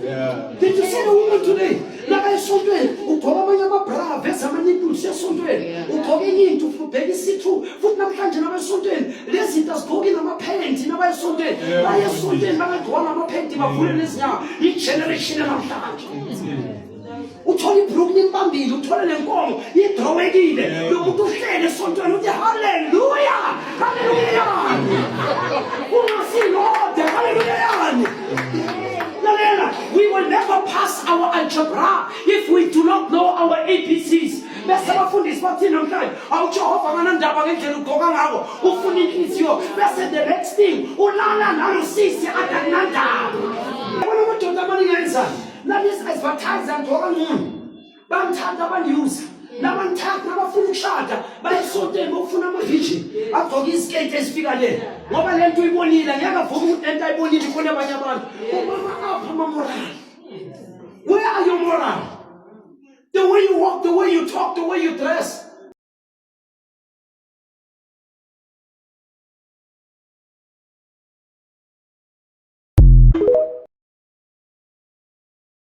Yeah. Did you see the woman today? Like I saw it. Utolomanya mabra, vesa manipu se sondwe. Utogeni into baby situ. Foot na kanje na sondwe. Lesi das gogi na mapenti na ba sondwe. Na ya sondwe na dwala mapenti ba vule lesnya. I generation na mhlanje. Utholi broken bambili, uthole lenkomo, idrowekile. Lo muntu uhlele esontweni uthi hallelujah. Hallelujah. Ungasi Lord, hallelujah. We will never pass our algebra if we do not know our ABCs. Bese bafundisi bathini namhlanje awuJehova nganandaba ngendlela ugqoka ngako ufuna inhliziyo bese the next thing ulala nalo sisi akanandaba. Yabona amadoda amaningi ayenzani nalezi advertise ngigqoka ngcono bamthanda abandiuser nabanthathu nabafuna ukushada bayesontweni bokufuna ama-virgin agqoke isiketi ezifika le ngoba le nto uyibonile ngeke avuka ukuthi le nto ayibonile khona abanye abantu umama apha ama-moral. Where are your moral? The way you walk, the way you talk, the way you dress.